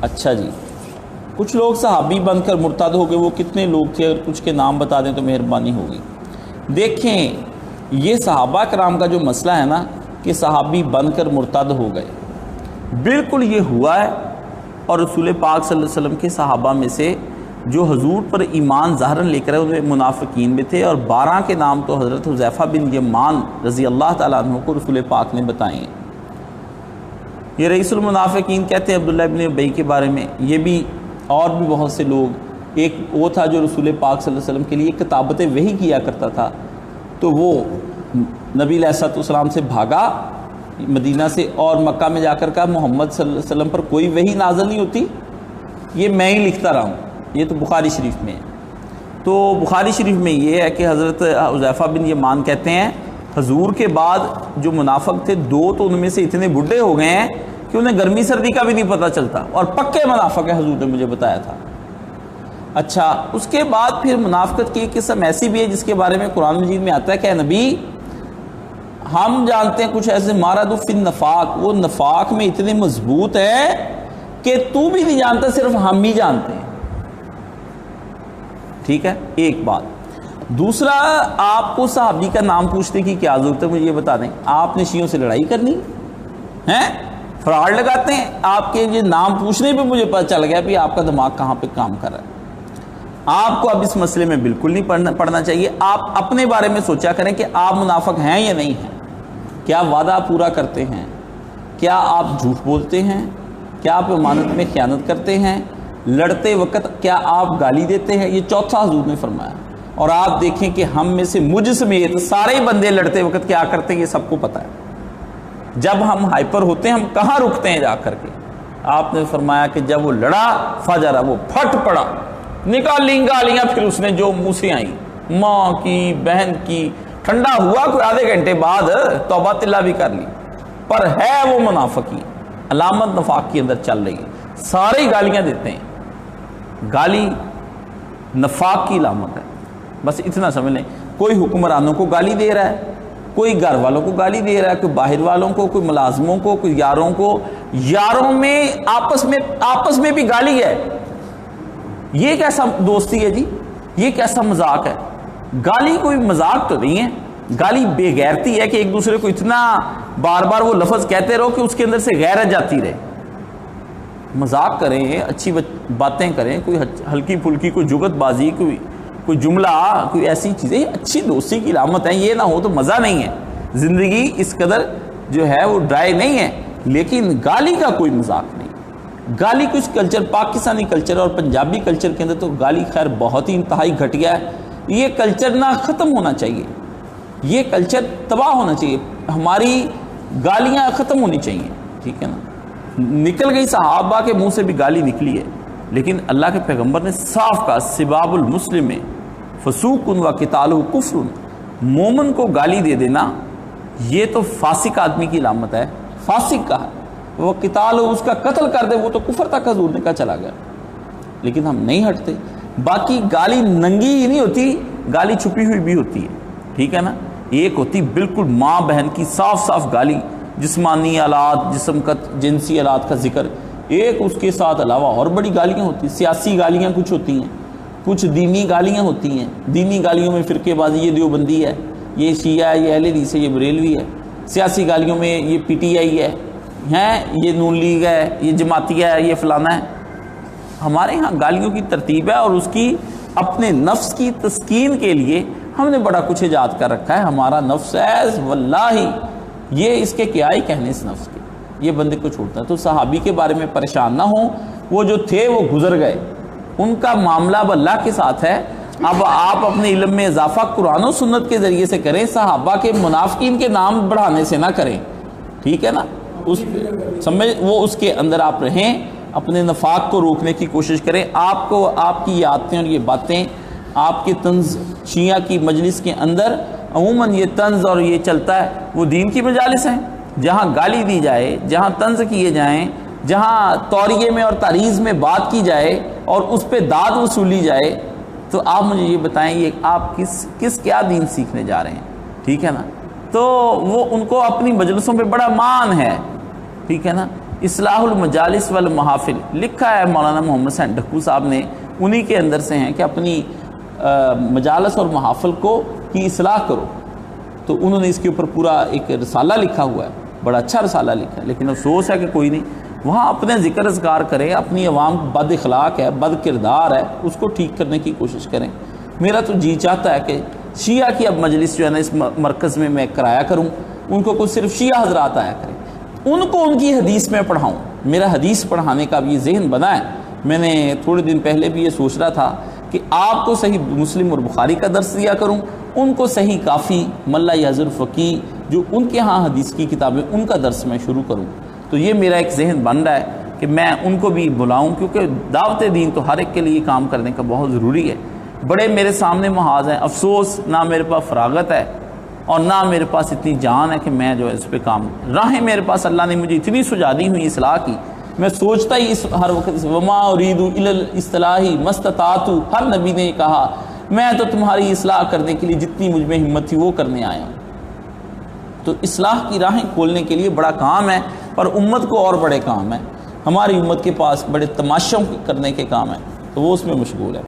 اچھا جی، کچھ لوگ صحابی بن کر مرتد ہو گئے، وہ کتنے لوگ تھے؟ اگر کچھ کے نام بتا دیں تو مہربانی ہوگی۔ دیکھیں، یہ صحابہ کرام کا جو مسئلہ ہے نا کہ صحابی بن کر مرتد ہو گئے، بالکل یہ ہوا ہے۔ اور رسول پاک صلی اللہ علیہ وسلم کے صحابہ میں سے جو حضور پر ایمان ظاہراً لے کر ان میں منافقین میں تھے، اور 12 کے نام تو حضرت حذیفہ بن یمان رضی اللہ تعالیٰ عنہ کو رسول پاک نے بتائے ہیں۔ یہ رئیس المنافقین کہتے ہیں عبداللہ ابن ابی کے بارے میں، یہ بھی اور بھی بہت سے لوگ۔ ایک وہ تھا جو رسول پاک صلی اللہ علیہ وسلم کے لیے کتابت وحی کیا کرتا تھا، تو وہ نبی علیہ الصلوۃ والسلام سے بھاگا مدینہ سے، اور مکہ میں جا کر کہا محمد صلی اللہ علیہ وسلم پر کوئی وحی نازل نہیں ہوتی، یہ میں ہی لکھتا رہا ہوں۔ یہ تو بخاری شریف میں ہے۔ تو بخاری شریف میں یہ ہے کہ حضرت حذیفہ بن یمان کہتے ہیں حضور کے بعد جو منافق تھے 2 تو ان میں سے اتنے بڈھے ہو گئے ہیں کہ انہیں گرمی سردی کا بھی نہیں پتہ چلتا، اور پکے منافق ہیں، حضور نے مجھے بتایا تھا۔ اچھا، اس کے بعد پھر منافقت کی ایک قسم ایسی بھی ہے جس کے بارے میں قرآن مجید میں آتا ہے کہ اے نبی، ہم جانتے ہیں کچھ ایسے مارد فی النفاق، وہ نفاق میں اتنے مضبوط ہے کہ تو بھی نہیں جانتا، صرف ہم ہی جانتے ہیں۔ ٹھیک ہے، ایک بات۔ دوسرا، آپ کو صحابی کا نام پوچھنے کی کیا ضرورت ہے؟ مجھے یہ بتا دیں، آپ نے شیعوں سے لڑائی کرنی ہے؟ فراڈ لگاتے ہیں آپ کے یہ نام پوچھنے پہ مجھے پتہ چل گیا کہ آپ کا دماغ کہاں پہ کام کر رہا ہے۔ آپ کو اب اس مسئلے میں بالکل نہیں پڑھنا چاہیے۔ آپ اپنے بارے میں سوچا کریں کہ آپ منافق ہیں یا نہیں ہیں، کیا وعدہ پورا کرتے ہیں، کیا آپ جھوٹ بولتے ہیں، کیا آپ امانت میں خیانت کرتے ہیں، لڑتے وقت کیا آپ گالی دیتے ہیں؟ یہ چوتھا حضور نے فرمایا۔ اور آپ دیکھیں کہ ہم میں سے مجھ سمیت سارے بندے لڑتے وقت کیا کرتے ہیں، یہ سب کو پتہ ہے۔ جب ہم ہائپر ہوتے ہیں ہم کہاں رکتے ہیں جا کر کے؟ آپ نے فرمایا کہ جب وہ لڑا فجرا، وہ پھٹ پڑا، نکالی گالیاں، پھر اس نے جو منہ سے آئیں، ماں کی، بہن کی، ٹھنڈا ہوا کوئی آدھے گھنٹے بعد توبہ تلا بھی کر لی، پر ہے وہ منافقی، علامت نفاق کے اندر چل رہی ہے، سارے گالیاں دیتے ہیں۔ گالی نفاق کی علامت ہے، بس اتنا سمجھ لیں۔ کوئی حکمرانوں کو گالی دے رہا ہے، کوئی گھر والوں کو گالی دے رہا ہے، کوئی باہر والوں کو، کوئی ملازموں کو، کوئی یاروں کو، یاروں میں آپس میں بھی گالی ہے۔ یہ کیسا دوستی ہے جی؟ یہ کیسا مذاق ہے؟ گالی کوئی مذاق تو نہیں ہے، گالی بے غیرتی ہے کہ ایک دوسرے کو اتنا بار بار وہ لفظ کہتے رہو کہ اس کے اندر سے غیرت جاتی رہے۔ مذاق کریں، اچھی باتیں کریں، کوئی ہلکی پھلکی کوئی جگت بازی، کوئی جملہ، کوئی ایسی چیزیں اچھی دوستی کی علامت ہیں۔ یہ نہ ہو تو مزہ نہیں ہے، زندگی اس قدر جو ہے وہ ڈرائی نہیں ہے۔ لیکن گالی کا کوئی مذاق نہیں۔ گالی کچھ کلچر، پاکستانی کلچر اور پنجابی کلچر کے اندر تو گالی خیر بہت ہی انتہائی گھٹیا ہے۔ یہ کلچر نہ ختم ہونا چاہیے، یہ کلچر تباہ ہونا چاہیے، ہماری گالیاں ختم ہونی چاہیے، ٹھیک ہے نا۔ نکل گئی، صحابہ کے منہ سے بھی گالی نکلی ہے، لیکن اللہ کے پیغمبر نے صاف کہا سباب المسلم فسوق و قتالہ کفر، مومن کو گالی دے دینا یہ تو فاسق آدمی کی علامت ہے، فاسق کہا، وہ قتال اس کا قتل کر دے وہ تو کفر تک حضور نے کہا چلا گیا۔ لیکن ہم نہیں ہٹتے۔ باقی گالی ننگی ہی نہیں ہوتی، گالی چھپی ہوئی بھی ہوتی ہے، ٹھیک ہے نا۔ ایک ہوتی بالکل ماں بہن کی صاف صاف گالی، جسمانی آلات، جسم کا جنسی آلات کا ذکر، ایک اس کے ساتھ علاوہ اور بڑی گالیاں ہوتی ہیں، سیاسی گالیاں کچھ ہوتی ہیں، کچھ دینی گالیاں ہوتی ہیں۔ دینی گالیوں میں فرقے بازی، یہ دیوبندی ہے، یہ شیعہ ہے، یہ اہل حدیث ہے، یہ بریلوی ہے۔ سیاسی گالیوں میں یہ پی ٹی آئی ہے، یہ نون لیگ ہے، یہ جماعتیہ ہے، یہ فلانا ہے۔ ہمارے ہاں گالیوں کی ترتیب ہے، اور اس کی اپنے نفس کی تسکین کے لیے ہم نے بڑا کچھ ایجاد کر رکھا ہے۔ ہمارا نفس ہے واللہ، یہ اس کے کیا ہی کہنے اس نفس کے، یہ بندے کو چھوڑتا ہے۔ تو صحابی کے بارے میں پریشان نہ ہوں، وہ جو تھے وہ گزر گئے، ان کا معاملہ اب اللہ کے ساتھ ہے۔ اب آپ اپنے علم میں اضافہ قرآن و سنت کے ذریعے سے کریں، صحابہ کے منافقین کے نام بڑھانے سے نہ کریں، ٹھیک ہے نا۔ وہ اس کے اندر آپ رہیں، اپنے نفاق کو روکنے کی کوشش کریں۔ آپ کو آپ کی یہ عادتیں اور یہ باتیں، آپ کے طنز شیعہ کی مجلس کے اندر عموماً یہ طنز اور یہ چلتا ہے، وہ دین کی مجالس ہیں جہاں گالی دی جائے، جہاں طنز کیے جائیں، جہاں توریے میں اور تعریض میں بات کی جائے اور اس پہ داد وصولی جائے، تو آپ مجھے یہ بتائیں یہ آپ کس کیا دین سیکھنے جا رہے ہیں، ٹھیک ہے نا۔ تو وہ ان کو اپنی مجلسوں پہ بڑا مان ہے، ٹھیک ہے نا۔ اصلاح المجالس والمحافل لکھا ہے مولانا محمد حسین ڈھکو صاحب نے، انہی کے اندر سے ہیں کہ اپنی مجالس اور محافل کی اصلاح کرو. تو انہوں نے اس کے اوپر پورا ایک رسالہ لکھا ہوا ہے، بڑا اچھا رسالہ لکھا ہے، لیکن افسوس ہے کہ کوئی نہیں وہاں اپنے ذکر اذکار کریں، اپنی عوام بد اخلاق ہے، بد کردار ہے، اس کو ٹھیک کرنے کی کوشش کریں. میرا تو جی چاہتا ہے کہ شیعہ کی اب مجلس جو ہے نا اس مرکز میں کرایا کروں، ان کو صرف شیعہ حضرات آیا کریں، ان کو ان کی حدیث میں پڑھاؤں. میرا حدیث پڑھانے کا بھی ذہن بنا ہے. میں نے تھوڑے دن پہلے بھی یہ سوچ رہا تھا کہ آپ کو صحیح مسلم اور بخاری کا درس دیا کروں، ان کو صحیح کافی، ملا یحییٰ الفقیہ جو ان کے ہاں حدیث کی کتابیں، ان کا درس میں شروع کروں. تو یہ میرا ایک ذہن بن رہا ہے کہ میں ان کو بھی بلاؤں، کیونکہ دعوت دین تو ہر ایک کے لیے کام کرنے کا بہت ضروری ہے. بڑے میرے سامنے محاذ ہیں، افسوس نہ میرے پاس فراغت ہے اور نہ میرے پاس اتنی جان ہے کہ میں جو ہے اس پہ کام، راہیں میرے پاس اللہ نے مجھے اتنی سجا دی ہوئی اصلاح کی، میں سوچتا ہی ہر وقت وما اريد الا الاصلاح ما استطعت. ہر نبی نے یہ کہا میں تو تمہاری اصلاح کرنے کے لیے جتنی مجھ میں ہمت تھی وہ کرنے آیا ہوں. تو اصلاح کی راہیں کھولنے کے لیے بڑا کام ہے، پر امت کو اور بڑے کام ہیں. ہماری امت کے پاس بڑے تماشوں کرنے کے کام ہیں، تو وہ اس میں مشغول ہے.